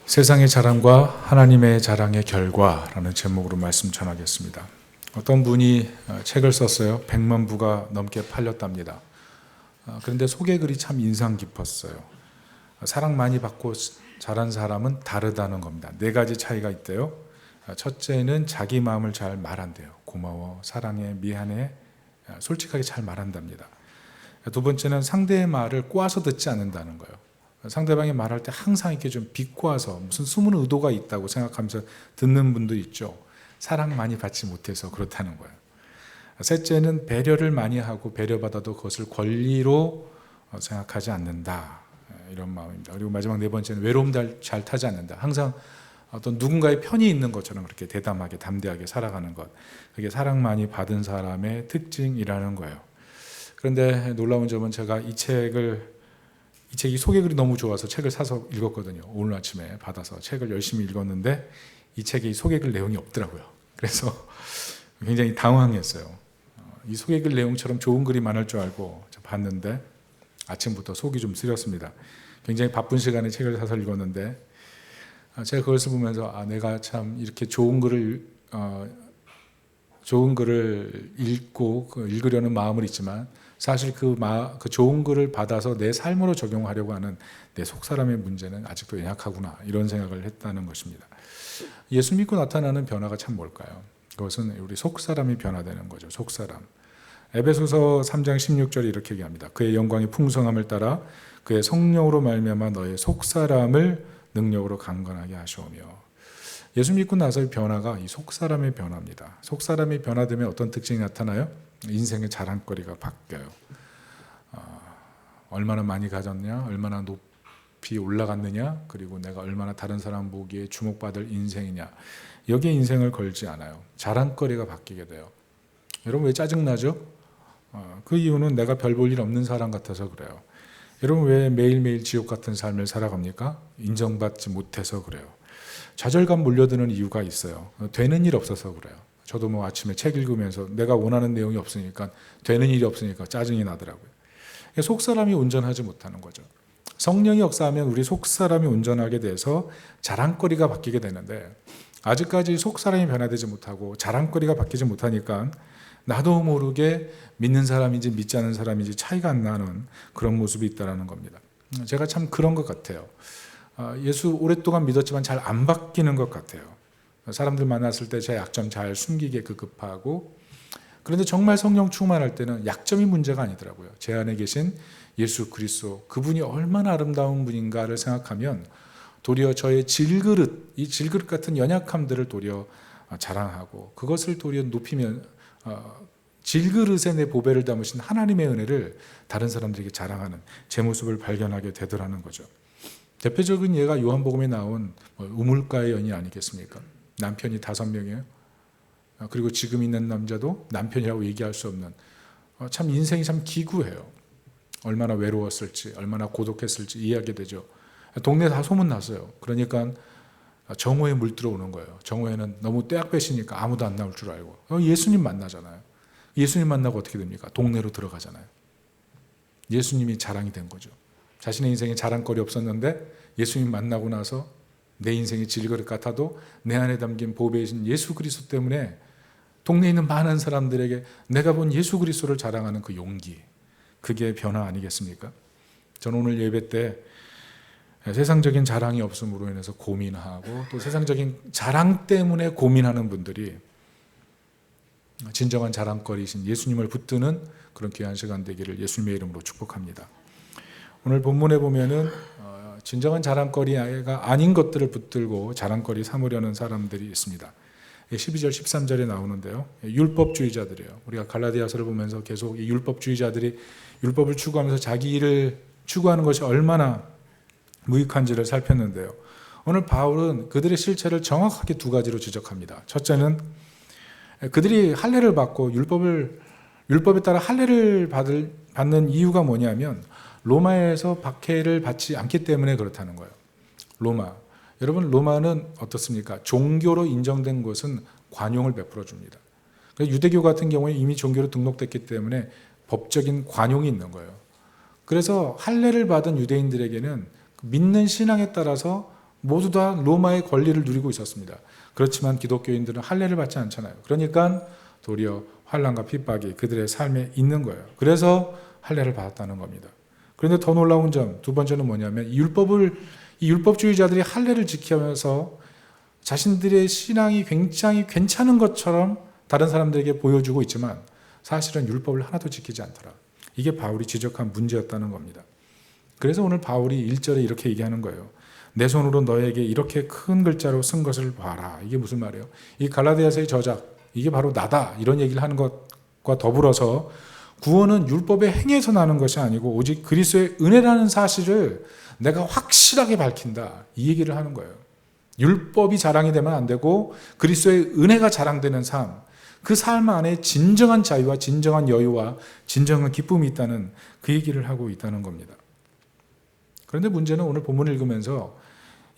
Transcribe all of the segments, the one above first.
세상의 자랑과 하나님의 자랑의 결과라는 제목으로 말씀 전하겠습니다. 어떤 분이 책을 썼어요. 100만 부가 넘게 팔렸답니다. 그런데 소개글이 참 인상 깊었어요. 사랑 많이 받고 잘한 사람은 다르다는 겁니다. 4가지 차이가 있대요. 첫째는 자기 마음을 잘 말한대요. 고마워, 사랑해, 미안해, 솔직하게 잘 말한답니다. 두 번째는 상대의 말을 꼬아서 듣지 않는다는 거예요. 상대방이 말할 때 항상 이렇게 좀 비꼬아서 무슨 숨은 의도가 있다고 생각하면서 듣는 분도 있죠. 사랑 많이 받지 못해서 그렇다는 거예요. 셋째는 배려를 많이 하고 배려받아도 그것을 권리로 생각하지 않는다. 이런 마음입니다. 그리고 마지막 4번째는 외로움 잘 타지 않는다. 항상 어떤 누군가의 편이 있는 것처럼 그렇게 대담하게 담대하게 살아가는 것. 그게 사랑 많이 받은 사람의 특징이라는 거예요. 그런데 놀라운 점은 제가 이 책이 소개글이 너무 좋아서 책을 사서 읽었거든요. 오늘 아침에 받아서 책을 열심히 읽었는데 이 책에 소개글 내용이 없더라고요. 그래서 굉장히 당황했어요. 이 소개글 내용처럼 좋은 글이 많을 줄 알고 봤는데 아침부터 속이 좀 쓰렸습니다. 굉장히 바쁜 시간에 책을 사서 읽었는데 제가 그것을 보면서 내가 참 이렇게 좋은 글을 읽고 읽으려는 마음은 있지만 사실 그 좋은 글을 받아서 내 삶으로 적용하려고 하는 내 속사람의 문제는 아직도 연약하구나 이런 생각을 했다는 것입니다. 예수 믿고 나타나는 변화가 참 뭘까요? 그것은 우리 속사람이 변화되는 거죠. 속사람. 에베소서 3장 16절에 이렇게 얘기합니다. 그의 영광의 풍성함을 따라 그의 성령으로 말미암아 너의 속사람을 능력으로 강건하게 하시오며. 예수 믿고 나서의 변화가 이 속사람의 변화입니다. 속사람이 변화되면 어떤 특징이 나타나요? 인생의 자랑거리가 바뀌어요. 얼마나 많이 가졌냐, 얼마나 높이 올라갔느냐, 그리고 내가 얼마나 다른 사람 보기에 주목받을 인생이냐, 여기에 인생을 걸지 않아요. 자랑거리가 바뀌게 돼요. 여러분 왜 짜증나죠? 그 이유는 내가 별 볼 일 없는 사람 같아서 그래요. 여러분 왜 매일매일 지옥 같은 삶을 살아갑니까? 인정받지 못해서 그래요. 좌절감 몰려드는 이유가 있어요. 되는 일 없어서 그래요. 저도 아침에 책 읽으면서 내가 원하는 내용이 없으니까, 되는 일이 없으니까 짜증이 나더라고요. 속사람이 온전하지 못하는 거죠. 성령이 역사하면 우리 속사람이 온전하게 돼서 자랑거리가 바뀌게 되는데 아직까지 속사람이 변화되지 못하고 자랑거리가 바뀌지 못하니까 나도 모르게 믿는 사람인지 믿지 않는 사람인지 차이가 안 나는 그런 모습이 있다는 겁니다. 제가 참 그런 것 같아요. 예수 오랫동안 믿었지만 잘 안 바뀌는 것 같아요. 사람들 만났을 때 제 약점 잘 숨기게 급급하고, 그런데 정말 성령 충만할 때는 약점이 문제가 아니더라고요. 제 안에 계신 예수 그리스도, 그분이 얼마나 아름다운 분인가를 생각하면 도리어 저의 질그릇, 이 질그릇 같은 연약함들을 도리어 자랑하고 그것을 도리어 높이면 질그릇에 내 보배를 담으신 하나님의 은혜를 다른 사람들에게 자랑하는 제 모습을 발견하게 되더라는 거죠. 대표적인 예가 요한복음에 나온 우물가의 연인 아니겠습니까? 남편이 5명이에요. 그리고 지금 있는 남자도 남편이라고 얘기할 수 없는, 참 인생이 참 기구해요. 얼마나 외로웠을지, 얼마나 고독했을지 이해하게 되죠. 동네 다 소문났어요. 그러니까 정오에 물 들어오는 거예요. 정오에는 너무 떼약볕이니까 아무도 안 나올 줄 알고 예수님 만나잖아요. 예수님 만나고 어떻게 됩니까? 동네로 들어가잖아요. 예수님이 자랑이 된 거죠. 자신의 인생에 자랑거리 없었는데 예수님 만나고 나서 내 인생이 질그릇 같아도 내 안에 담긴 보배이신 예수 그리스도 때문에 동네에 있는 많은 사람들에게 내가 본 예수 그리스도를 자랑하는 그 용기, 그게 변화 아니겠습니까? 저는 오늘 예배 때 세상적인 자랑이 없음으로 인해서 고민하고 또 세상적인 자랑 때문에 고민하는 분들이 진정한 자랑거리이신 예수님을 붙드는 그런 귀한 시간 되기를 예수님의 이름으로 축복합니다. 오늘 본문에 보면은 진정한 자랑거리가 아닌 것들을 붙들고 자랑거리 삼으려는 사람들이 있습니다. 12절 13절에 나오는데요. 율법주의자들이에요. 우리가 갈라디아서를 보면서 계속 이 율법주의자들이 율법을 추구하면서 자기 일을 추구하는 것이 얼마나 무익한지를 살폈는데요. 오늘 바울은 그들의 실체를 정확하게 2가지로 지적합니다. 첫째는 그들이 할례를 받고 율법에 따라 할례를 받는 이유가 뭐냐면 로마에서 박해를 받지 않기 때문에 그렇다는 거예요. 로마. 여러분 로마는 어떻습니까? 종교로 인정된 곳은 관용을 베풀어 줍니다. 유대교 같은 경우에 이미 종교로 등록됐기 때문에 법적인 관용이 있는 거예요. 그래서 할례를 받은 유대인들에게는 믿는 신앙에 따라서 모두 다 로마의 권리를 누리고 있었습니다. 그렇지만 기독교인들은 할례를 받지 않잖아요. 그러니까 도리어 환난과 핍박이 그들의 삶에 있는 거예요. 그래서 할례를 받았다는 겁니다. 그런데 더 놀라운 점, 두 번째는 뭐냐면 이 율법주의자들이 할례를 지키면서 자신들의 신앙이 굉장히 괜찮은 것처럼 다른 사람들에게 보여주고 있지만 사실은 율법을 하나도 지키지 않더라. 이게 바울이 지적한 문제였다는 겁니다. 그래서 오늘 바울이 1절에 이렇게 얘기하는 거예요. 내 손으로 너에게 이렇게 큰 글자로 쓴 것을 봐라. 이게 무슨 말이에요? 이 갈라디아서의 저작, 이게 바로 나다. 이런 얘기를 하는 것과 더불어서 구원은 율법의 행위에서 나는 것이 아니고 오직 그리스도의 은혜라는 사실을 내가 확실하게 밝힌다. 이 얘기를 하는 거예요. 율법이 자랑이 되면 안 되고 그리스도의 은혜가 자랑되는 삶, 그 삶 안에 진정한 자유와 진정한 여유와 진정한 기쁨이 있다는 그 얘기를 하고 있다는 겁니다. 그런데 문제는 오늘 본문을 읽으면서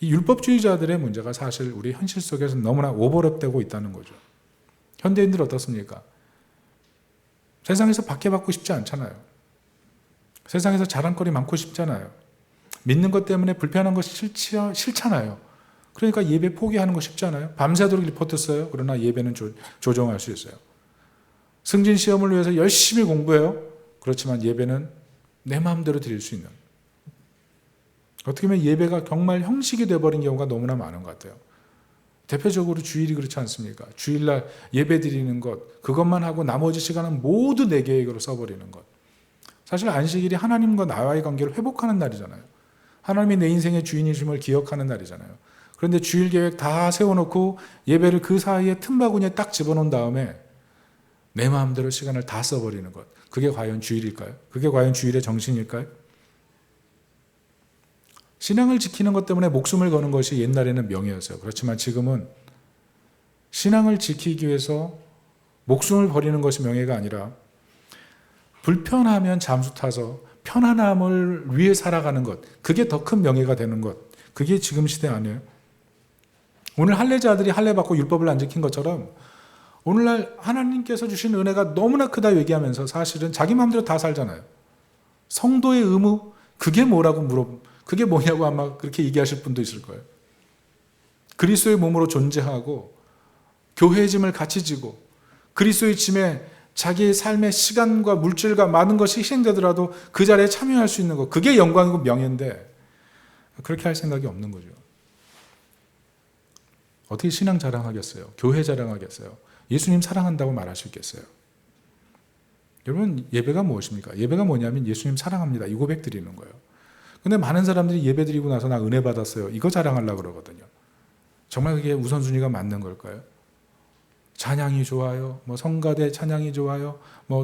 이 율법주의자들의 문제가 사실 우리 현실 속에서 너무나 오버랩되고 있다는 거죠. 현대인들 어떻습니까? 세상에서 박해받고 싶지 않잖아요. 세상에서 자랑거리 많고 싶잖아요. 믿는 것 때문에 불편한 것이 싫잖아요. 그러니까 예배 포기하는 거 쉽지 않아요? 밤새도록 리포트 써요. 그러나 예배는 조정할 수 있어요. 승진 시험을 위해서 열심히 공부해요. 그렇지만 예배는 내 마음대로 드릴 수 있는. 어떻게 보면 예배가 정말 형식이 되어버린 경우가 너무나 많은 것 같아요. 대표적으로 주일이 그렇지 않습니까? 주일날 예배 드리는 것, 그것만 하고 나머지 시간은 모두 내 계획으로 써버리는 것. 사실 안식일이 하나님과 나와의 관계를 회복하는 날이잖아요. 하나님이 내 인생의 주인이심을 기억하는 날이잖아요. 그런데 주일 계획 다 세워놓고 예배를 그 사이에 틈바구니에 딱 집어넣은 다음에 내 마음대로 시간을 다 써버리는 것. 그게 과연 주일일까요? 그게 과연 주일의 정신일까요? 신앙을 지키는 것 때문에 목숨을 거는 것이 옛날에는 명예였어요. 그렇지만 지금은 신앙을 지키기 위해서 목숨을 버리는 것이 명예가 아니라 불편하면 잠수 타서 편안함을 위해 살아가는 것, 그게 더 큰 명예가 되는 것, 그게 지금 시대 아니에요? 오늘 할례자들이 할례 받고 율법을 안 지킨 것처럼 오늘날 하나님께서 주신 은혜가 너무나 크다 얘기하면서 사실은 자기 마음대로 다 살잖아요. 성도의 의무, 그게 뭐라고 그게 뭐냐고 아마 그렇게 얘기하실 분도 있을 거예요. 그리스도의 몸으로 존재하고 교회의 짐을 같이 지고 그리스도의 짐에 자기의 삶의 시간과 물질과 많은 것이 희생되더라도 그 자리에 참여할 수 있는 것, 그게 영광이고 명예인데 그렇게 할 생각이 없는 거죠. 어떻게 신앙 자랑하겠어요? 교회 자랑하겠어요? 예수님 사랑한다고 말할 수 있겠어요? 여러분, 예배가 무엇입니까? 예배가 뭐냐면 예수님 사랑합니다. 이 고백 드리는 거예요. 근데 많은 사람들이 예배 드리고 나서 나 은혜 받았어요. 이거 자랑하려고 그러거든요. 정말 그게 우선순위가 맞는 걸까요? 찬양이 좋아요. 성가대 찬양이 좋아요.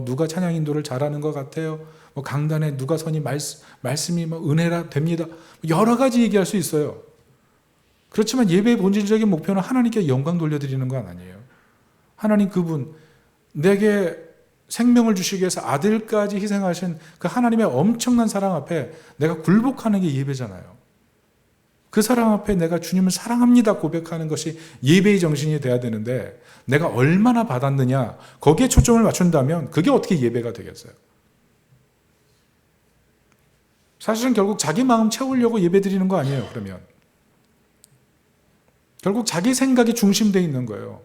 누가 찬양 인도를 잘하는 것 같아요. 강단에 누가 선이 말씀이 은혜라 됩니다. 여러 가지 얘기할 수 있어요. 그렇지만 예배의 본질적인 목표는 하나님께 영광 돌려드리는 건 아니에요. 하나님 그분, 내게 생명을 주시기 위해서 아들까지 희생하신 그 하나님의 엄청난 사랑 앞에 내가 굴복하는 게 예배잖아요. 그 사랑 앞에 내가 주님을 사랑합니다 고백하는 것이 예배의 정신이 돼야 되는데 내가 얼마나 받았느냐 거기에 초점을 맞춘다면 그게 어떻게 예배가 되겠어요? 사실은 결국 자기 마음 채우려고 예배 드리는 거 아니에요. 그러면 결국 자기 생각이 중심되어 있는 거예요.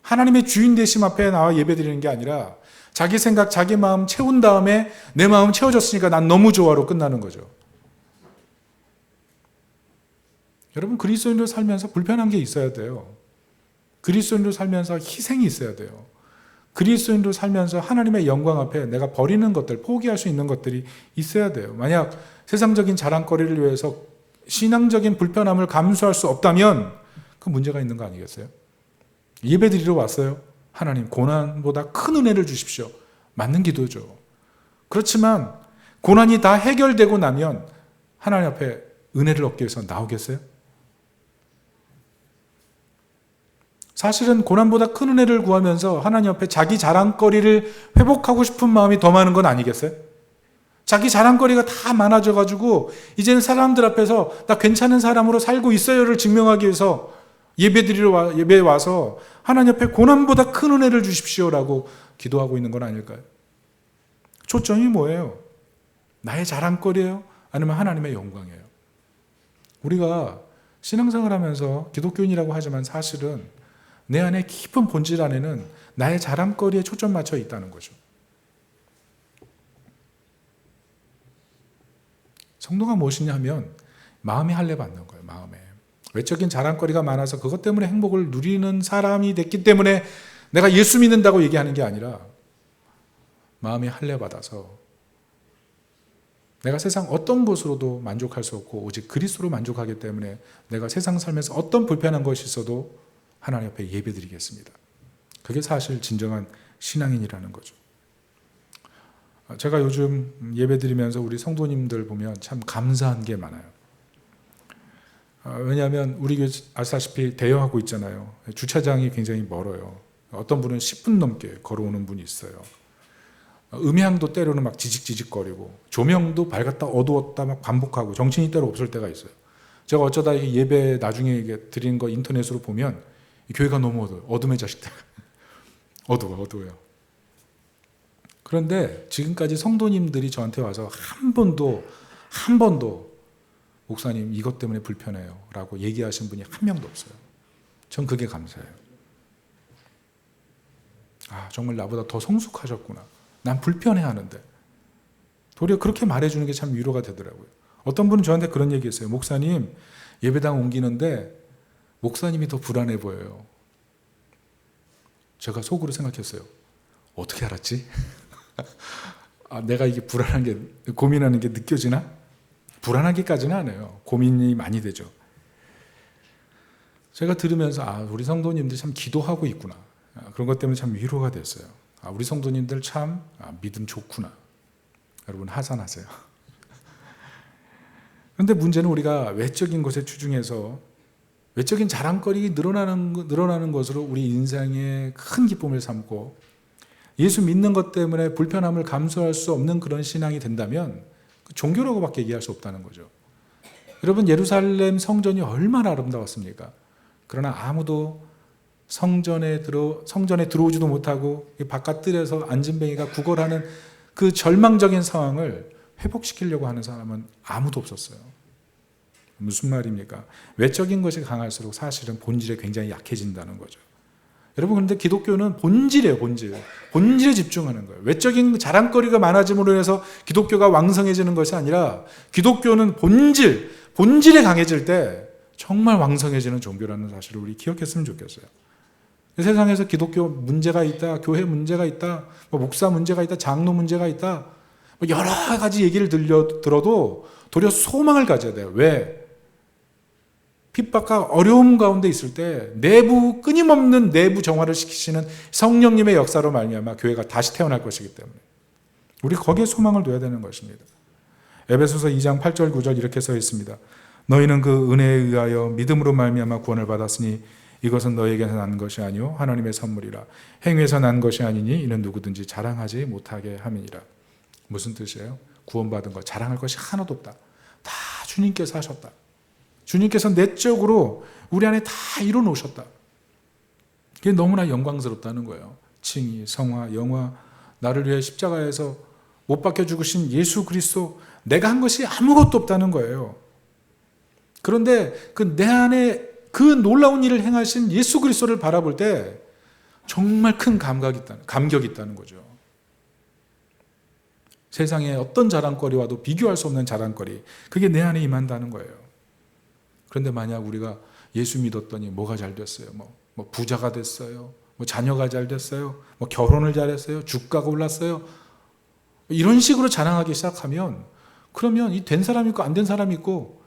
하나님의 주인 되심 앞에 나와 예배 드리는 게 아니라 자기 생각, 자기 마음 채운 다음에 내 마음 채워졌으니까 난 너무 좋아로 끝나는 거죠. 여러분, 그리스도인으로 살면서 불편한 게 있어야 돼요. 그리스도인으로 살면서 희생이 있어야 돼요. 그리스도인으로 살면서 하나님의 영광 앞에 내가 버리는 것들, 포기할 수 있는 것들이 있어야 돼요. 만약 세상적인 자랑거리를 위해서 신앙적인 불편함을 감수할 수 없다면 그 문제가 있는 거 아니겠어요? 예배 드리러 왔어요. 하나님, 고난보다 큰 은혜를 주십시오. 맞는 기도죠. 그렇지만 고난이 다 해결되고 나면 하나님 앞에 은혜를 얻기 위해서 나오겠어요? 사실은 고난보다 큰 은혜를 구하면서 하나님 앞에 자기 자랑거리를 회복하고 싶은 마음이 더 많은 건 아니겠어요? 자기 자랑거리가 다 많아져가지고 이제는 사람들 앞에서 나 괜찮은 사람으로 살고 있어요를 증명하기 위해서 예배에 와서 하나님 앞에 고난보다 큰 은혜를 주십시오라고 기도하고 있는 건 아닐까요? 초점이 뭐예요? 나의 자랑거리예요? 아니면 하나님의 영광이에요? 우리가 신앙생활 하면서 기독교인이라고 하지만 사실은 내 안에 깊은 본질 안에는 나의 자랑거리에 초점 맞춰 있다는 거죠. 성도가 무엇이냐 하면 마음에 할례 받는 거예요. 마음에. 외적인 자랑거리가 많아서 그것 때문에 행복을 누리는 사람이 됐기 때문에 내가 예수 믿는다고 얘기하는 게 아니라 마음에 할례 받아서 내가 세상 어떤 것으로도 만족할 수 없고 오직 그리스도로 만족하기 때문에 내가 세상 삶에서 어떤 불편한 것이 있어도 하나님 앞에 예배드리겠습니다. 그게 사실 진정한 신앙인이라는 거죠. 제가 요즘 예배드리면서 우리 성도님들 보면 참 감사한 게 많아요. 왜냐하면 우리 교회 아시다시피 대여하고 있잖아요. 주차장이 굉장히 멀어요. 어떤 분은 10분 넘게 걸어오는 분이 있어요. 음향도 때로는 막 지직지직거리고 조명도 밝았다 어두웠다 막 반복하고 정신이 때로 없을 때가 있어요. 제가 어쩌다 예배 나중에 드린 거 인터넷으로 보면 이 교회가 너무 어두워요. 어둠의 자식들. 어두워요. 그런데 지금까지 성도님들이 저한테 와서 한 번도 목사님 이것 때문에 불편해요 라고 얘기하신 분이 한 명도 없어요. 전 그게 감사해요. 정말 나보다 더 성숙하셨구나. 난 불편해하는데 도리어 그렇게 말해주는 게 참 위로가 되더라고요. 어떤 분은 저한테 그런 얘기했어요. 목사님 예배당 옮기는데 목사님이 더 불안해 보여요. 제가 속으로 생각했어요. 어떻게 알았지? 내가 이게 불안한 게 고민하는 게 느껴지나? 불안하기까지는 안 해요. 고민이 많이 되죠. 제가 들으면서 우리 성도님들이 참 기도하고 있구나. 그런 것 때문에 참 위로가 됐어요. 우리 성도님들 참 믿음 좋구나. 여러분 하산하세요. 그런데 문제는 우리가 외적인 것에 추중해서 외적인 자랑거리 늘어나는 것으로 우리 인생의 큰 기쁨을 삼고 예수 믿는 것 때문에 불편함을 감수할 수 없는 그런 신앙이 된다면 종교라고밖에 얘기할 수 없다는 거죠. 여러분 예루살렘 성전이 얼마나 아름다웠습니까? 그러나 아무도 성전에 들어오지도 못하고 바깥뜰에서 안진뱅이가 구걸하는 그 절망적인 상황을 회복시키려고 하는 사람은 아무도 없었어요. 무슨 말입니까? 외적인 것이 강할수록 사실은 본질에 굉장히 약해진다는 거죠. 여러분 그런데 기독교는 본질이에요. 본질에 집중하는 거예요. 외적인 자랑거리가 많아짐으로 해서 기독교가 왕성해지는 것이 아니라 기독교는 본질에 강해질 때 정말 왕성해지는 종교라는 사실을 우리 기억했으면 좋겠어요. 세상에서 기독교 문제가 있다, 교회 문제가 있다, 목사 문제가 있다, 장로 문제가 있다, 여러 가지 얘기를 들어도 도리어 소망을 가져야 돼요. 왜? 핍박과 어려움 가운데 있을 때 끊임없는 내부 정화를 시키시는 성령님의 역사로 말미암아 교회가 다시 태어날 것이기 때문에 우리 거기에 소망을 둬야 되는 것입니다. 에베소서 2장 8절 9절 이렇게 써 있습니다. 너희는 그 은혜에 의하여 믿음으로 말미암아 구원을 받았으니 이것은 너에게서 난 것이 아니요 하나님의 선물이라. 행위에서 난 것이 아니니 이는 누구든지 자랑하지 못하게 함이니라. 무슨 뜻이에요? 구원받은 것 자랑할 것이 하나도 없다. 다 주님께서 하셨다. 주님께서 내적으로 우리 안에 다 이뤄놓으셨다. 그게 너무나 영광스럽다는 거예요. 칭의, 성화, 영화, 나를 위해 십자가에서 못 박혀 죽으신 예수 그리스도, 내가 한 것이 아무것도 없다는 거예요. 그런데 내 안에 그 놀라운 일을 행하신 예수 그리스도를 바라볼 때 정말 큰 감격이 있다는 거죠. 세상에 어떤 자랑거리와도 비교할 수 없는 자랑거리, 그게 내 안에 임한다는 거예요. 그런데 만약 우리가 예수 믿었더니 뭐가 잘 됐어요? 뭐 부자가 됐어요? 자녀가 잘 됐어요? 결혼을 잘했어요? 주가가 올랐어요? 이런 식으로 자랑하기 시작하면 그러면 이 된 사람이 있고 안 된 사람이 있고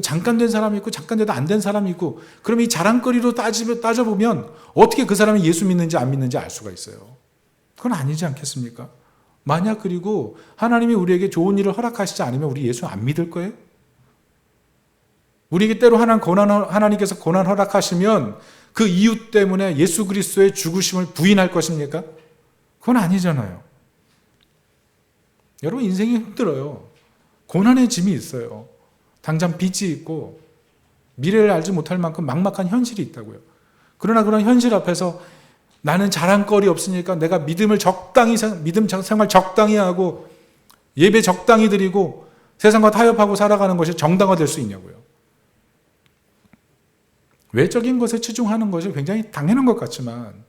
잠깐 된 사람이 있고 잠깐 돼도 안 된 사람이 있고 그러면 이 자랑거리로 따져보면 어떻게 그 사람이 예수 믿는지 안 믿는지 알 수가 있어요. 그건 아니지 않겠습니까? 만약 그리고 하나님이 우리에게 좋은 일을 허락하시지 않으면 우리 예수 안 믿을 거예요? 우리에게 때로 하나님께서 고난 허락하시면 그 이유 때문에 예수 그리스도의 죽으심을 부인할 것입니까? 그건 아니잖아요. 여러분 인생이 힘들어요. 고난의 짐이 있어요. 당장 빚이 있고 미래를 알지 못할 만큼 막막한 현실이 있다고요. 그러나 그런 현실 앞에서 나는 자랑거리 없으니까 내가 믿음 생활 적당히 하고 예배 적당히 드리고 세상과 타협하고 살아가는 것이 정당화될 수 있냐고요. 외적인 것에 치중하는 것이 굉장히 당연한 것 같지만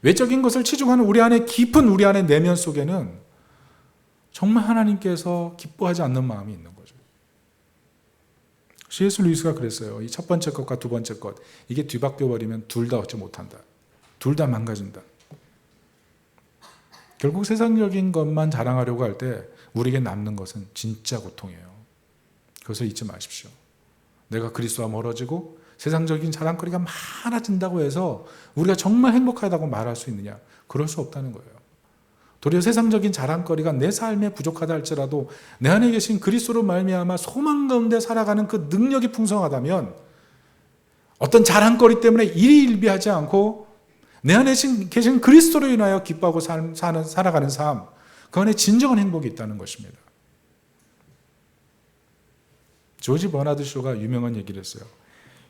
외적인 것을 치중하는 우리 안에 깊은 우리 안의 내면 속에는 정말 하나님께서 기뻐하지 않는 마음이 있는 거죠. C.S. 루이스가 그랬어요. 이 첫 번째 것과 두 번째 것, 이게 뒤바뀌어 버리면 둘 다 얻지 못한다. 둘 다 망가진다. 결국 세상적인 것만 자랑하려고 할 때 우리에게 남는 것은 진짜 고통이에요. 그것을 잊지 마십시오. 내가 그리스도와 멀어지고 세상적인 자랑거리가 많아진다고 해서 우리가 정말 행복하다고 말할 수 있느냐? 그럴 수 없다는 거예요. 도리어 세상적인 자랑거리가 내 삶에 부족하다 할지라도 내 안에 계신 그리스도로 말미암아 소망 가운데 살아가는 그 능력이 풍성하다면 어떤 자랑거리 때문에 일희일비하지 않고 내 안에 계신 그리스도로 인하여 기뻐하고 살아가는 삶, 그 안에 진정한 행복이 있다는 것입니다. 조지 버나드 쇼가 유명한 얘기를 했어요.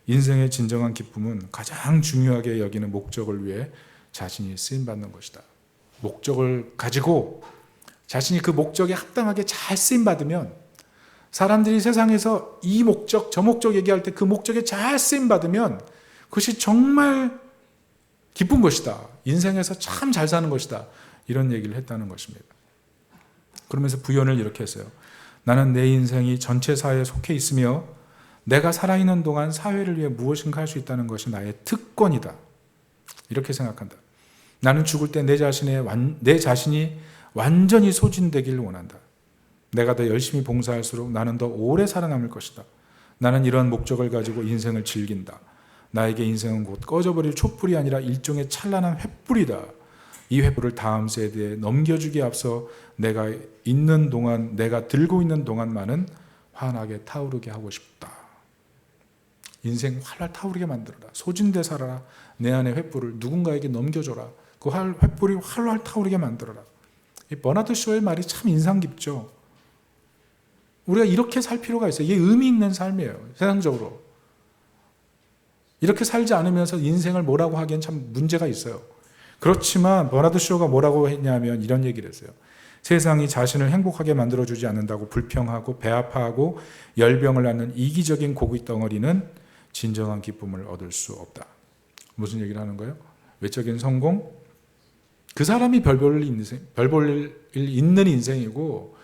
인생의 진정한 기쁨은 가장 중요하게 여기는 목적을 위해 자신이 쓰임받는 것이다. 목적을 가지고 자신이 그 목적에 합당하게 잘 쓰임받으면 사람들이 세상에서 이 목적, 저 목적 얘기할 때 그 목적에 잘 쓰임받으면 그것이 정말 기쁜 것이다. 인생에서 참 잘 사는 것이다. 이런 얘기를 했다는 것입니다. 그러면서 부연을 이렇게 했어요. 나는 내 인생이 전체 사회에 속해 있으며 내가 살아있는 동안 사회를 위해 무엇인가 할 수 있다는 것이 나의 특권이다. 이렇게 생각한다. 나는 죽을 때 내 자신이 완전히 소진되기를 원한다. 내가 더 열심히 봉사할수록 나는 더 오래 살아남을 것이다. 나는 이런 목적을 가지고 인생을 즐긴다. 나에게 인생은 곧 꺼져버릴 촛불이 아니라 일종의 찬란한 횃불이다. 이 횃불을 다음 세대에 넘겨주기에 앞서 내가 있는 동안, 내가 들고 있는 동안만은 환하게 타오르게 하고 싶다. 인생 활활 타오르게 만들어라. 소진돼 살아라. 내 안의 횃불을 누군가에게 넘겨줘라. 그 횃불이 활활 타오르게 만들어라. 이 버나드 쇼의 말이 참 인상 깊죠. 우리가 이렇게 살 필요가 있어요. 이게 의미 있는 삶이에요. 세상적으로. 이렇게 살지 않으면서 인생을 뭐라고 하기엔 참 문제가 있어요. 그렇지만 버나드 쇼가 뭐라고 했냐면 이런 얘기를 했어요. 세상이 자신을 행복하게 만들어주지 않는다고 불평하고 배아파하고 열병을 낳는 이기적인 고기 덩어리는 진정한 기쁨을 얻을 수 없다. 무슨 얘기를 하는 거예요? 외적인 성공? 그 사람이 별 볼 일 있는 인생이고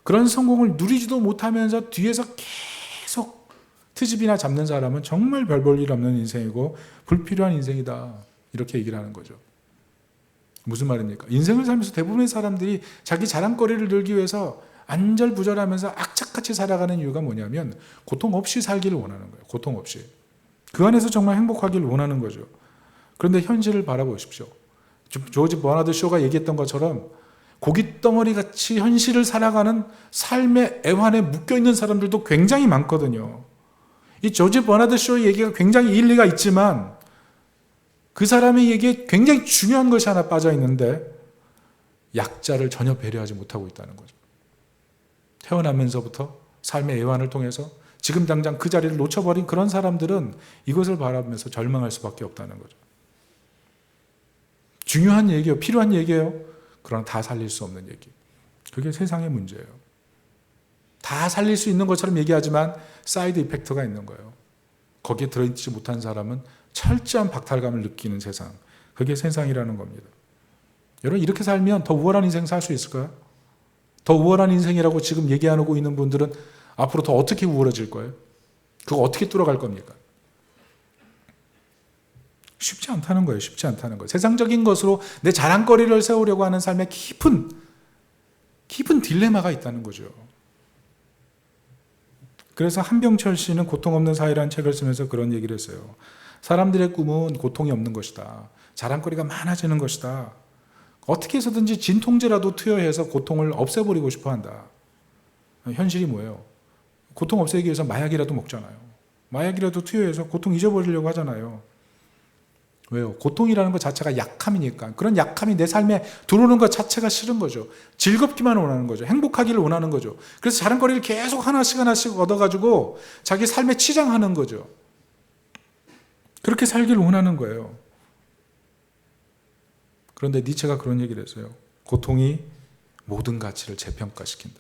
그런 성공을 누리지도 못하면서 뒤에서 계속 트집이나 잡는 사람은 정말 별 볼 일 없는 인생이고 불필요한 인생이다. 이렇게 얘기를 하는 거죠. 무슨 말입니까? 인생을 살면서 대부분의 사람들이 자기 자랑거리를 늘기 위해서 안절부절하면서 악착같이 살아가는 이유가 뭐냐면 고통 없이 살기를 원하는 거예요. 고통 없이. 그 안에서 정말 행복하기를 원하는 거죠. 그런데 현실을 바라보십시오. 조지 버나드 쇼가 얘기했던 것처럼 고깃덩어리 같이 현실을 살아가는 삶의 애환에 묶여있는 사람들도 굉장히 많거든요. 이 조지 버나드 쇼의 얘기가 굉장히 일리가 있지만 그 사람의 얘기에 굉장히 중요한 것이 하나 빠져 있는데 약자를 전혀 배려하지 못하고 있다는 거죠. 태어나면서부터 삶의 애환을 통해서 지금 당장 그 자리를 놓쳐버린 그런 사람들은 이것을 바라보면서 절망할 수밖에 없다는 거죠. 중요한 얘기예요. 필요한 얘기예요. 그러나 다 살릴 수 없는 얘기. 그게 세상의 문제예요. 다 살릴 수 있는 것처럼 얘기하지만 사이드 이펙트가 있는 거예요. 거기에 들어있지 못한 사람은 철저한 박탈감을 느끼는 세상. 그게 세상이라는 겁니다. 여러분 이렇게 살면 더 우월한 인생 살 수 있을까요? 더 우월한 인생이라고 지금 얘기하고 있는 분들은 앞으로 더 어떻게 우월해질 거예요? 그거 어떻게 뚫어갈 겁니까? 쉽지 않다는 거예요. 쉽지 않다는 거예요. 세상적인 것으로 내 자랑거리를 세우려고 하는 삶에 깊은 딜레마가 있다는 거죠. 그래서 한병철 씨는 고통 없는 사회라는 책을 쓰면서 그런 얘기를 했어요. 사람들의 꿈은 고통이 없는 것이다. 자랑거리가 많아지는 것이다. 어떻게 해서든지 진통제라도 투여해서 고통을 없애버리고 싶어 한다. 현실이 뭐예요? 고통 없애기 위해서 마약이라도 먹잖아요. 마약이라도 투여해서 고통 잊어버리려고 하잖아요. 왜요? 고통이라는 것 자체가 약함이니까. 그런 약함이 내 삶에 들어오는 것 자체가 싫은 거죠. 즐겁기만 원하는 거죠. 행복하기를 원하는 거죠. 그래서 자랑거리를 계속 하나씩 얻어가지고 자기 삶에 치장하는 거죠. 그렇게 살기를 원하는 거예요. 그런데 니체가 그런 얘기를 했어요. 고통이 모든 가치를 재평가시킨다.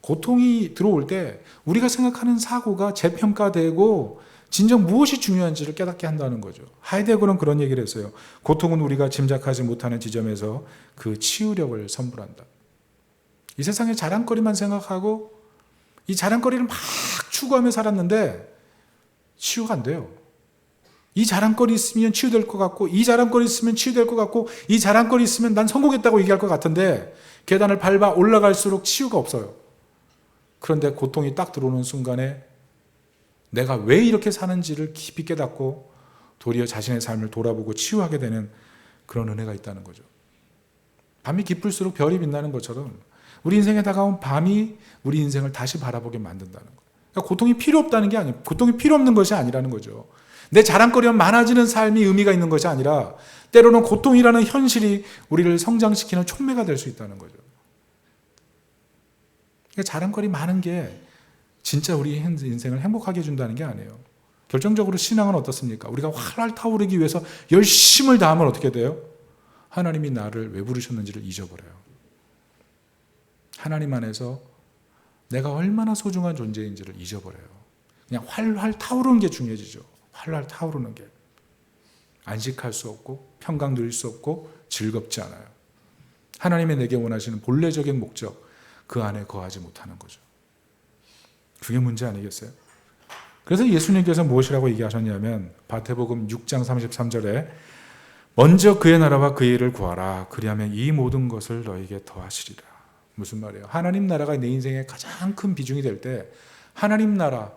고통이 들어올 때 우리가 생각하는 사고가 재평가되고 진정 무엇이 중요한지를 깨닫게 한다는 거죠. 하이데거는 그런 얘기를 했어요. 고통은 우리가 짐작하지 못하는 지점에서 그 치유력을 선물한다. 이 세상의 자랑거리만 생각하고 이 자랑거리를 막 추구하며 살았는데 치유가 안 돼요. 이 자랑거리 있으면 치유될 것 같고, 이 자랑거리 있으면 치유될 것 같고, 이 자랑거리 있으면 난 성공했다고 얘기할 것 같은데 계단을 밟아 올라갈수록 치유가 없어요. 그런데 고통이 딱 들어오는 순간에 내가 왜 이렇게 사는지를 깊이 깨닫고 도리어 자신의 삶을 돌아보고 치유하게 되는 그런 은혜가 있다는 거죠. 밤이 깊을수록 별이 빛나는 것처럼 우리 인생에 다가온 밤이 우리 인생을 다시 바라보게 만든다는 거예요. 그러니까 고통이 필요 없다는 게 아니에요. 고통이 필요 없는 것이 아니라는 거죠. 내 자랑거리가 많아지는 삶이 의미가 있는 것이 아니라 때로는 고통이라는 현실이 우리를 성장시키는 촉매가 될 수 있다는 거죠. 그러니까 자랑거리 많은 게 진짜 우리 인생을 행복하게 해준다는 게 아니에요. 결정적으로 신앙은 어떻습니까? 우리가 활활 타오르기 위해서 열심을 다하면 어떻게 돼요? 하나님이 나를 왜 부르셨는지를 잊어버려요. 하나님 안에서 내가 얼마나 소중한 존재인지를 잊어버려요. 그냥 활활 타오르는 게 중요해지죠. 활활 타오르는 게. 안식할 수 없고 평강 누릴 수 없고 즐겁지 않아요. 하나님의 내게 원하시는 본래적인 목적, 그 안에 거하지 못하는 거죠. 그게 문제 아니겠어요? 그래서 예수님께서 무엇이라고 얘기하셨냐면 마태복음 6장 33절에 먼저 그의 나라와 그의 일을 구하라. 그리하면 이 모든 것을 너에게 더하시리라. 무슨 말이에요? 하나님 나라가 내 인생의 가장 큰 비중이 될 때 하나님 나라,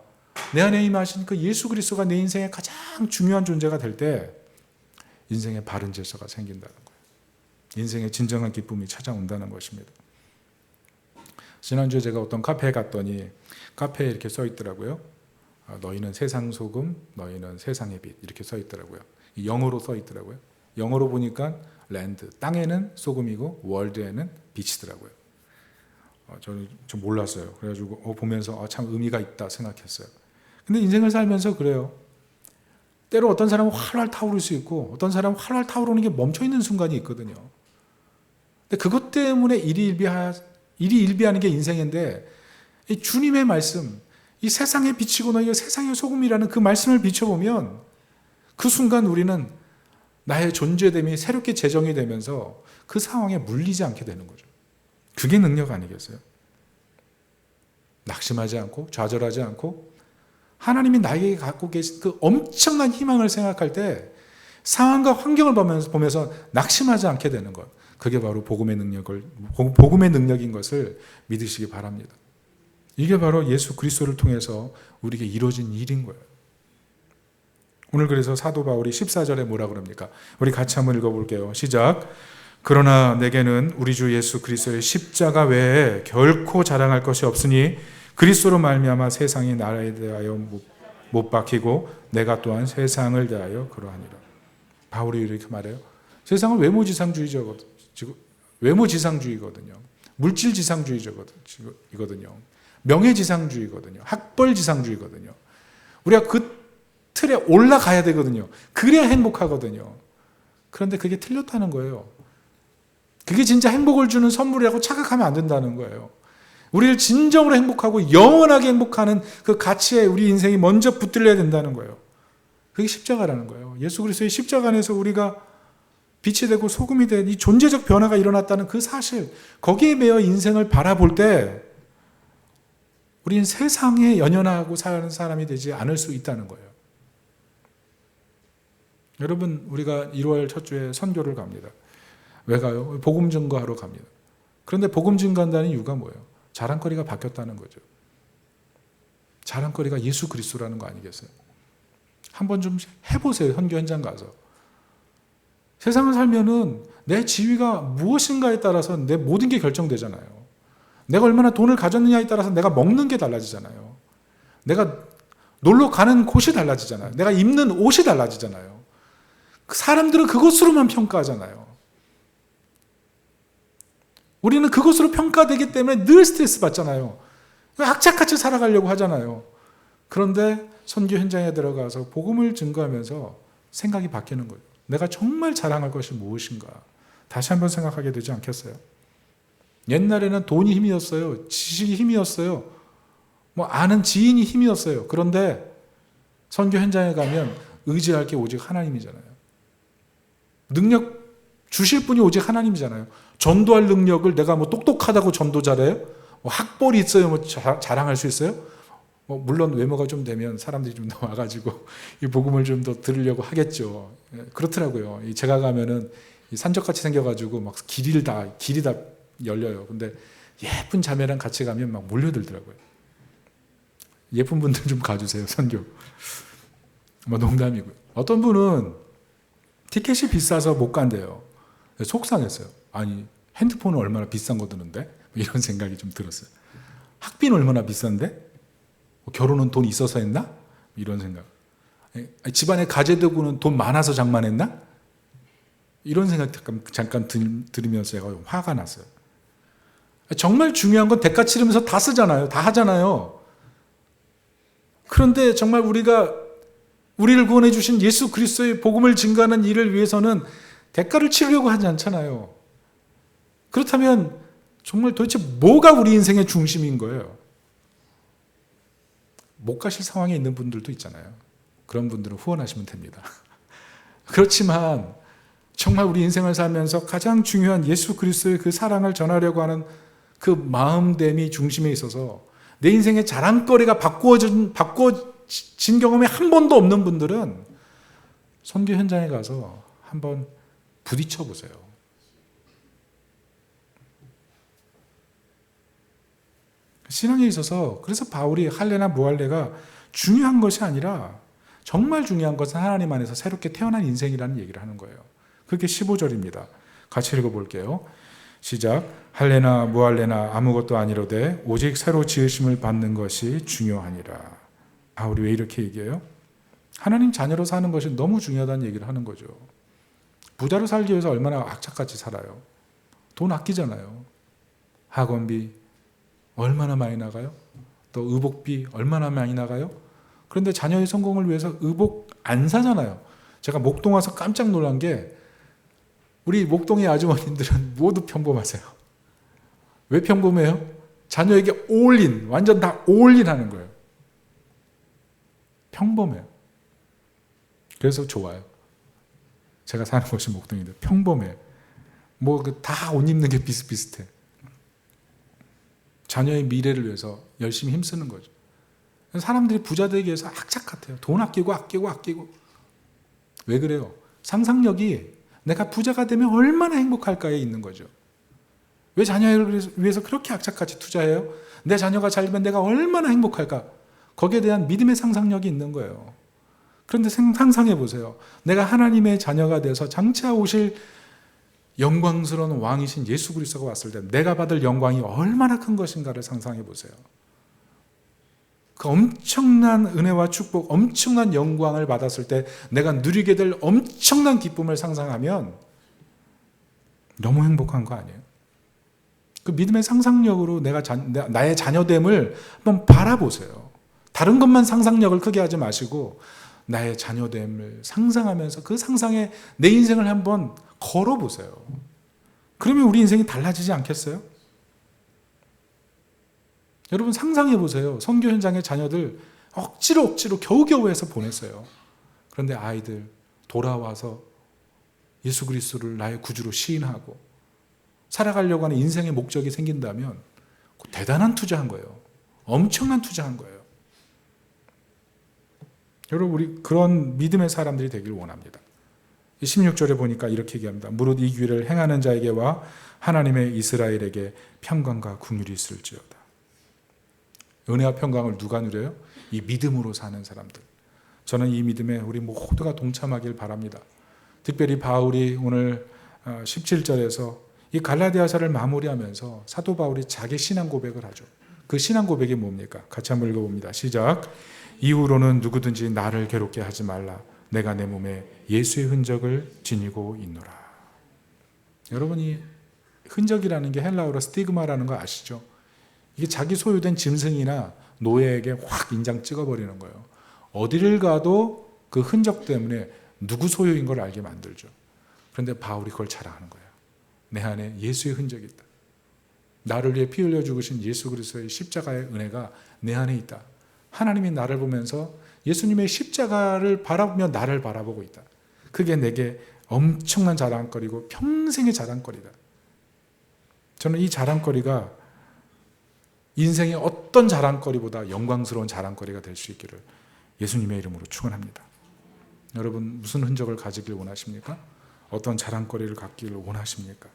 내 안에 임하신 그 예수 그리스도가 내 인생의 가장 중요한 존재가 될 때 인생의 바른 질서가 생긴다는 거예요. 인생의 진정한 기쁨이 찾아온다는 것입니다. 지난주에 제가 어떤 카페에 갔더니 카페에 이렇게 써 있더라고요. 너희는 세상 소금, 너희는 세상의 빛 이렇게 써 있더라고요. 영어로 써 있더라고요. 영어로 보니까 랜드, 땅에는 소금이고 월드에는 빛이더라고요. 저는 좀 몰랐어요. 그래가지고 보면서 참 의미가 있다 생각했어요. 근데 인생을 살면서 그래요. 때로 어떤 사람은 활활 타오를 수 있고 어떤 사람은 활활 타오르는 게 멈춰있는 순간이 있거든요. 근데 그것 때문에 일희일비하는 게 인생인데 이 주님의 말씀, 이 세상에 비치고 너희가 세상의 소금이라는 그 말씀을 비춰보면 그 순간 우리는 나의 존재됨이 새롭게 재정이 되면서 그 상황에 물리지 않게 되는 거죠. 그게 능력 아니겠어요? 낙심하지 않고 좌절하지 않고 하나님이 나에게 갖고 계신 그 엄청난 희망을 생각할 때 상황과 환경을 보면서 낙심하지 않게 되는 것. 그게 바로 복음의 능력인 것을 믿으시기 바랍니다. 이게 바로 예수 그리스도를 통해서 우리에게 이루어진 일인 거예요. 오늘 그래서 사도 바울이 14절에 뭐라 그럽니까? 우리 같이 한번 읽어볼게요. 시작. 그러나 내게는 우리 주 예수 그리스도의 십자가 외에 결코 자랑할 것이 없으니 그리스도로 말미암아 세상이 나에 대하여 못 박히고 내가 또한 세상을 대하여 그러하니라. 바울이 이렇게 말해요. 세상은 외모지상주의거든요. 물질지상주의거든요. 명예지상주의거든요. 학벌지상주의거든요. 우리가 그 틀에 올라가야 되거든요. 그래야 행복하거든요. 그런데 그게 틀렸다는 거예요. 그게 진짜 행복을 주는 선물이라고 착각하면 안 된다는 거예요. 우리를 진정으로 행복하고 영원하게 행복하는 그 가치에 우리 인생이 먼저 붙들려야 된다는 거예요. 그게 십자가라는 거예요. 예수 그리스도의 십자가 안에서 우리가 빛이 되고 소금이 된 이 존재적 변화가 일어났다는 그 사실, 거기에 매여 인생을 바라볼 때 우리는 세상에 연연하고 사는 사람이 되지 않을 수 있다는 거예요. 여러분, 우리가 1월 첫 주에 선교를 갑니다. 왜 가요? 복음 증거하러 갑니다. 그런데 복음 증거한다는 이유가 뭐예요? 자랑거리가 바뀌었다는 거죠. 자랑거리가 예수 그리스도라는 거 아니겠어요? 한번 좀 해보세요. 선교 현장 가서. 세상을 살면은 내 지위가 무엇인가에 따라서 내 모든 게 결정되잖아요. 내가 얼마나 돈을 가졌느냐에 따라서 내가 먹는 게 달라지잖아요. 내가 놀러 가는 곳이 달라지잖아요. 내가 입는 옷이 달라지잖아요. 사람들은 그것으로만 평가하잖아요. 우리는 그것으로 평가되기 때문에 늘 스트레스 받잖아요. 악착같이 살아가려고 하잖아요. 그런데 선교 현장에 들어가서 복음을 증거하면서 생각이 바뀌는 거예요. 내가 정말 자랑할 것이 무엇인가? 다시 한번 생각하게 되지 않겠어요? 옛날에는 돈이 힘이었어요. 지식이 힘이었어요. 아는 지인이 힘이었어요. 그런데 선교 현장에 가면 의지할 게 오직 하나님이잖아요. 능력 주실 분이 오직 하나님이잖아요. 전도할 능력을 내가 뭐 똑똑하다고 전도 잘해요? 뭐 학벌이 있어요? 뭐 자랑할 수 있어요? 뭐 물론 외모가 좀 되면 사람들이 좀 더 와가지고 이 복음을 좀 더 들으려고 하겠죠. 그렇더라고요. 제가 가면은 산적같이 생겨가지고 막 길이 다 열려요. 근데 예쁜 자매랑 같이 가면 막 몰려들더라고요. 예쁜 분들 좀 가주세요, 선교. 뭐 농담이고요. 어떤 분은 티켓이 비싸서 못 간대요. 속상했어요. 아니, 핸드폰은 얼마나 비싼 거 드는데? 이런 생각이 좀 들었어요. 학비는 얼마나 비싼데? 결혼은 돈 있어서 했나? 이런 생각. 집안에 가재도구는 돈 많아서 장만했나? 이런 생각 잠깐 들으면서 제가 화가 났어요. 정말 중요한 건 대가 치르면서 다 쓰잖아요. 다 하잖아요. 그런데 정말 우리를 구원해 주신 예수 그리스도의 복음을 증거하는 일을 위해서는 대가를 치르려고 하지 않잖아요. 그렇다면 정말 도대체 뭐가 우리 인생의 중심인 거예요? 못 가실 상황에 있는 분들도 있잖아요. 그런 분들은 후원하시면 됩니다. 그렇지만 정말 우리 인생을 살면서 가장 중요한 예수 그리스도의 그 사랑을 전하려고 하는 그 마음됨이 중심에 있어서 내 인생의 자랑거리가 바꾸어진 경험이 한 번도 없는 분들은 선교 현장에 가서 한번 부딪혀 보세요. 신앙에 있어서 그래서 바울이 할례나 무할례가 중요한 것이 아니라 정말 중요한 것은 하나님 안에서 새롭게 태어난 인생이라는 얘기를 하는 거예요. 그게 15절입니다. 같이 읽어볼게요. 시작. 할례나 무할례나 아무것도 아니로되 오직 새로 지으심을 받는 것이 중요하니라. 바울이 왜 이렇게 얘기해요? 하나님 자녀로 사는 것이 너무 중요하다는 얘기를 하는 거죠. 부자로 살기 위해서 얼마나 악착같이 살아요. 돈 아끼잖아요. 학원비 얼마나 많이 나가요? 또 의복비 얼마나 많이 나가요? 그런데 자녀의 성공을 위해서 의복 안 사잖아요. 제가 목동 와서 깜짝 놀란 게 우리 목동의 아주머님들은 모두 평범하세요. 왜 평범해요? 자녀에게 올인, 완전 다 올인 하는 거예요. 평범해요. 그래서 좋아요. 제가 사는 곳이 목동인데 평범해요. 뭐 다 옷 입는 게 비슷비슷해. 자녀의 미래를 위해서 열심히 힘쓰는 거죠. 사람들이 부자 되기 위해서 악착 같아요. 돈 아끼고. 왜 그래요? 상상력이 내가 부자가 되면 얼마나 행복할까에 있는 거죠. 왜 자녀를 위해서 그렇게 악착같이 투자해요? 내 자녀가 잘 되면 내가 얼마나 행복할까? 거기에 대한 믿음의 상상력이 있는 거예요. 그런데 상상해 보세요. 내가 하나님의 자녀가 돼서 장차 오실 영광스러운 왕이신 예수 그리스도가 왔을 때 내가 받을 영광이 얼마나 큰 것인가를 상상해 보세요. 그 엄청난 은혜와 축복, 엄청난 영광을 받았을 때 내가 누리게 될 엄청난 기쁨을 상상하면 너무 행복한 거 아니에요? 그 믿음의 상상력으로 나의 자녀됨을 한번 바라보세요. 다른 것만 상상력을 크게 하지 마시고 나의 자녀됨을 상상하면서 그 상상에 내 인생을 한번 걸어보세요. 그러면 우리 인생이 달라지지 않겠어요? 여러분 상상해 보세요. 선교 현장의 자녀들 억지로 겨우겨우 해서 보냈어요. 그런데 아이들 돌아와서 예수 그리스도를 나의 구주로 시인하고 살아가려고 하는 인생의 목적이 생긴다면 대단한 투자한 거예요. 엄청난 투자한 거예요. 여러분 우리 그런 믿음의 사람들이 되길 원합니다. 16절에 보니까 이렇게 얘기합니다. 무릇 이 길을 행하는 자에게와 하나님의 이스라엘에게 평강과 긍휼이 있을지어다. 은혜와 평강을 누가 누려요? 이 믿음으로 사는 사람들. 저는 이 믿음에 우리 모두가 동참하길 바랍니다. 특별히 바울이 오늘 17절에서 이 갈라디아서를 마무리하면서 사도 바울이 자기 신앙 고백을 하죠. 그 신앙 고백이 뭡니까? 같이 한번 읽어봅니다. 시작. 이후로는 누구든지 나를 괴롭게 하지 말라. 내가 내 몸에 예수의 흔적을 지니고 있노라. 여러분이 흔적이라는 게 헬라어로 스티그마라는 거 아시죠? 이게 자기 소유된 짐승이나 노예에게 확 인장 찍어버리는 거예요. 어디를 가도 그 흔적 때문에 누구 소유인 걸 알게 만들죠. 그런데 바울이 그걸 자랑하는 거예요. 내 안에 예수의 흔적이 있다. 나를 위해 피 흘려 죽으신 예수 그리스도의 십자가의 은혜가 내 안에 있다. 하나님이 나를 보면서 예수님의 십자가를 바라보며 나를 바라보고 있다. 그게 내게 엄청난 자랑거리고 평생의 자랑거리다. 저는 이 자랑거리가 인생의 어떤 자랑거리보다 영광스러운 자랑거리가 될 수 있기를 예수님의 이름으로 축원합니다. 여러분 무슨 흔적을 가지길 원하십니까? 어떤 자랑거리를 갖기를 원하십니까?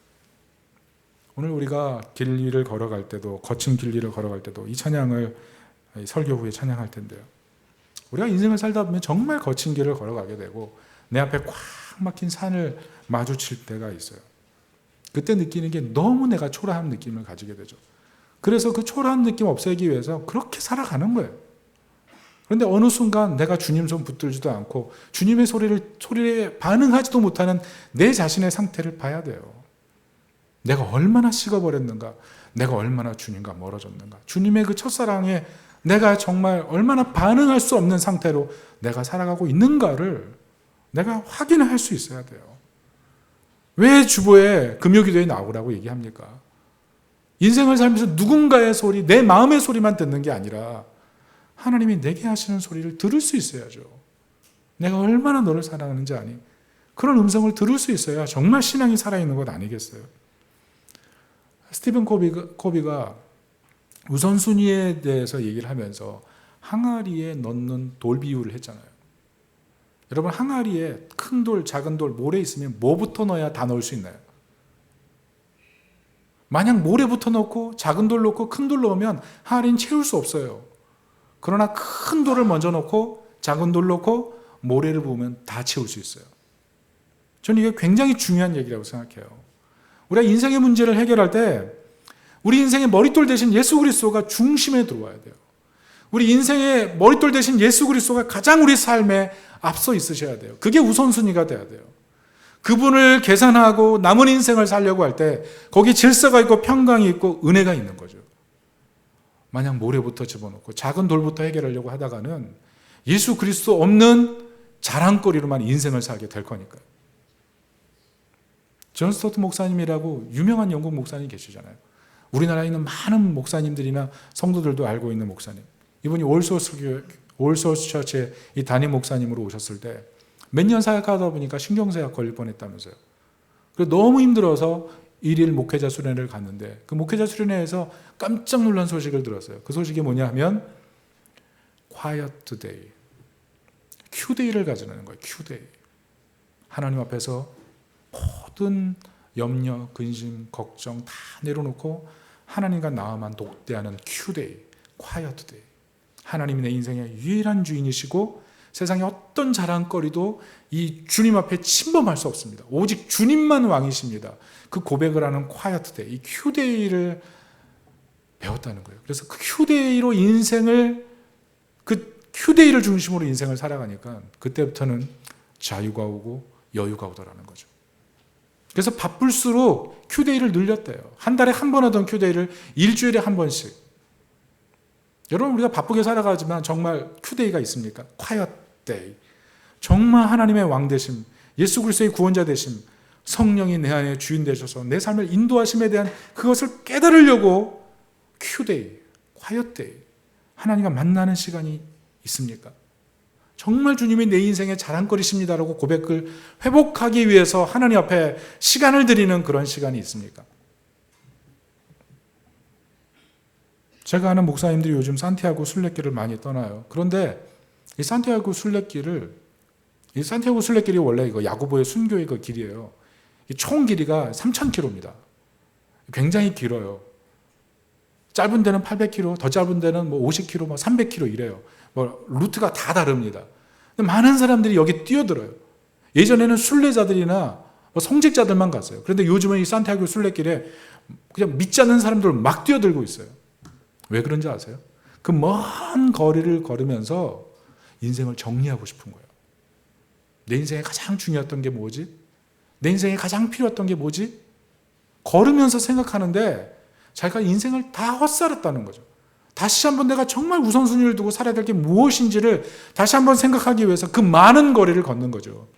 오늘 우리가 길 위를 걸어갈 때도, 거친 길 위를 걸어갈 때도 이 찬양을 설교 후에 찬양할 텐데요. 우리가 인생을 살다 보면 정말 거친 길을 걸어가게 되고 내 앞에 꽉 막힌 산을 마주칠 때가 있어요. 그때 느끼는 게 너무 내가 초라한 느낌을 가지게 되죠. 그래서 그 초라한 느낌 없애기 위해서 그렇게 살아가는 거예요. 그런데 어느 순간 내가 주님 손 붙들지도 않고 주님의 소리에 반응하지도 못하는 내 자신의 상태를 봐야 돼요. 내가 얼마나 식어버렸는가, 내가 얼마나 주님과 멀어졌는가, 주님의 그 첫사랑에 내가 정말 얼마나 반응할 수 없는 상태로 내가 살아가고 있는가를 내가 확인할 수 있어야 돼요. 왜 주보에 금요기도에 나오라고 얘기합니까? 인생을 살면서 누군가의 소리, 내 마음의 소리만 듣는 게 아니라 하나님이 내게 하시는 소리를 들을 수 있어야죠. 내가 얼마나 너를 사랑하는지 아니? 그런 음성을 들을 수 있어야 정말 신앙이 살아있는 것 아니겠어요? 스티븐 코비가 우선순위에 대해서 얘기를 하면서 항아리에 넣는 돌 비유를 했잖아요. 여러분 항아리에 큰 돌, 작은 돌, 모래 있으면 뭐부터 넣어야 다 넣을 수 있나요? 만약 모래부터 넣고 작은 돌 넣고 큰 돌 넣으면 항아리는 채울 수 없어요. 그러나 큰 돌을 먼저 넣고 작은 돌 넣고 모래를 부으면 다 채울 수 있어요. 저는 이게 굉장히 중요한 얘기라고 생각해요. 우리가 인생의 문제를 해결할 때 우리 인생의 머릿돌 대신 예수 그리스도가 중심에 들어와야 돼요. 우리 인생의 머릿돌 대신 예수 그리스도가 가장 우리 삶에 앞서 있으셔야 돼요. 그게 우선순위가 돼야 돼요. 그분을 계산하고 남은 인생을 살려고 할 때 거기 질서가 있고 평강이 있고 은혜가 있는 거죠. 만약 모래부터 집어넣고 작은 돌부터 해결하려고 하다가는 예수 그리스도 없는 자랑거리로만 인생을 살게 될 거니까요. 존 스토트 목사님이라고 유명한 영국 목사님 계시잖아요. 우리나라에 있는 많은 목사님들이나 성도들도 알고 있는 목사님. 이분이 올소스 처치의 이 담임 목사님으로 오셨을 때 몇 년 사역하다 보니까 신경쇠약 걸릴 뻔했다면서요. 그래서 너무 힘들어서 일일 목회자 수련회를 갔는데 그 목회자 수련회에서 깜짝 놀란 소식을 들었어요. 그 소식이 뭐냐 하면 Quiet Day, Q데이를 가지는 거예요. Q데이. 하나님 앞에서 모든 염려, 근심, 걱정 다 내려놓고 하나님과 나와만 독대하는 Q데이, Quiet Day. 하나님이 내 인생의 유일한 주인이시고 세상의 어떤 자랑거리도 이 주님 앞에 침범할 수 없습니다. 오직 주님만 왕이십니다. 그 고백을 하는 quiet day, 이 Q데이를 배웠다는 거예요. 그래서 그 Q데이로 그 Q데이를 중심으로 인생을 살아가니까 그때부터는 자유가 오고 여유가 오더라는 거죠. 그래서 바쁠수록 Q데이를 늘렸대요. 한 달에 한 번 하던 Q데이를 일주일에 한 번씩. 여러분 우리가 바쁘게 살아가지만 정말 Q데이가 있습니까? Quiet Day. 정말 하나님의 왕 되심, 예수 그리스도의 구원자 되심, 성령이 내 안에 주인 되셔서 내 삶을 인도하심에 대한 그것을 깨달으려고 Q데이, Quiet Day. 하나님과 만나는 시간이 있습니까? 정말 주님이 내 인생의 자랑거리십니다라고 고백을 회복하기 위해서 하나님 앞에 시간을 드리는 그런 시간이 있습니까? 제가 아는 목사님들이 요즘 산티아고 순례길을 많이 떠나요. 그런데 이 산티아고 순례길이 원래 이거 야고보의 순교의 그 길이에요. 총 길이가 3,000km입니다. 굉장히 길어요. 짧은 데는 800km, 더 짧은 데는 뭐 50km, 뭐 300km 이래요. 뭐 루트가 다 다릅니다. 많은 사람들이 여기 뛰어들어요. 예전에는 순례자들이나 뭐 성직자들만 갔어요. 그런데 요즘은 이 산티아고 순례길에 그냥 믿지 않는 사람들 막 뛰어들고 있어요. 왜 그런지 아세요? 그 먼 거리를 걸으면서 인생을 정리하고 싶은 거예요. 내 인생에 가장 중요했던 게 뭐지? 내 인생에 가장 필요했던 게 뭐지? 걸으면서 생각하는데 자기가 인생을 다 헛살았다는 거죠. 다시 한번 내가 정말 우선순위를 두고 살아야 될 게 무엇인지를 다시 한번 생각하기 위해서 그 많은 거리를 걷는 거죠.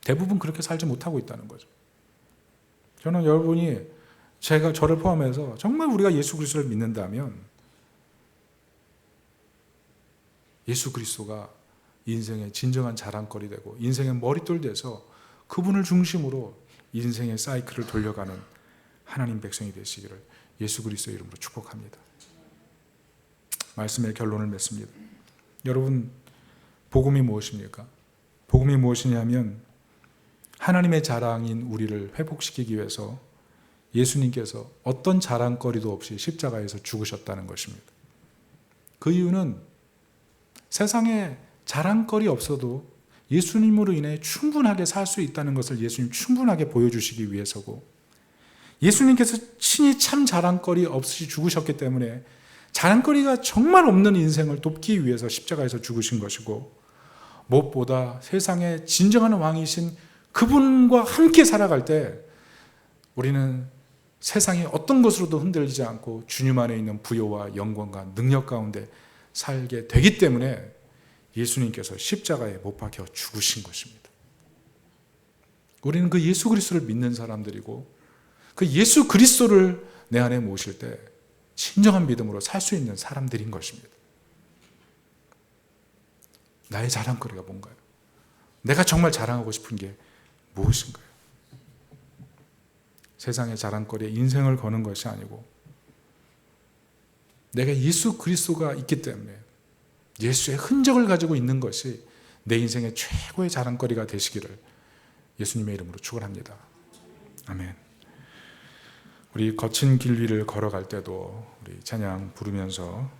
대부분 그렇게 살지 못하고 있다는 거죠. 저는 여러분이 저를 포함해서 정말 우리가 예수 그리스도를 믿는다면 예수 그리스도가 인생의 진정한 자랑거리 되고 인생의 머릿돌 돼서 그분을 중심으로 인생의 사이클을 돌려가는 하나님 백성이 되시기를 예수 그리스도의 이름으로 축복합니다. 말씀의 결론을 맺습니다. 여러분, 복음이 무엇입니까? 복음이 무엇이냐면 하나님의 자랑인 우리를 회복시키기 위해서 예수님께서 어떤 자랑거리도 없이 십자가에서 죽으셨다는 것입니다. 그 이유는 세상에 자랑거리 없어도 예수님으로 인해 충분하게 살 수 있다는 것을 예수님 충분하게 보여주시기 위해서고, 예수님께서 친히 참 자랑거리 없이 죽으셨기 때문에 자랑거리가 정말 없는 인생을 돕기 위해서 십자가에서 죽으신 것이고, 무엇보다 세상의 진정한 왕이신 그분과 함께 살아갈 때 우리는 세상의 어떤 것으로도 흔들리지 않고 주님 안에 있는 부요와 영광과 능력 가운데 살게 되기 때문에 예수님께서 십자가에 못 박혀 죽으신 것입니다. 우리는 그 예수 그리스도를 믿는 사람들이고, 그 예수 그리스도를 내 안에 모실 때 진정한 믿음으로 살 수 있는 사람들인 것입니다. 나의 자랑거리가 뭔가요? 내가 정말 자랑하고 싶은 게 무엇인가요? 세상의 자랑거리에 인생을 거는 것이 아니고, 내가 예수 그리스도가 있기 때문에 예수의 흔적을 가지고 있는 것이 내 인생의 최고의 자랑거리가 되시기를 예수님의 이름으로 축원합니다. 아멘. 우리 거친 길 위를 걸어갈 때도 우리 찬양 부르면서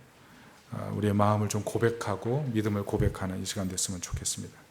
우리의 마음을 좀 고백하고 믿음을 고백하는 이 시간 됐으면 좋겠습니다.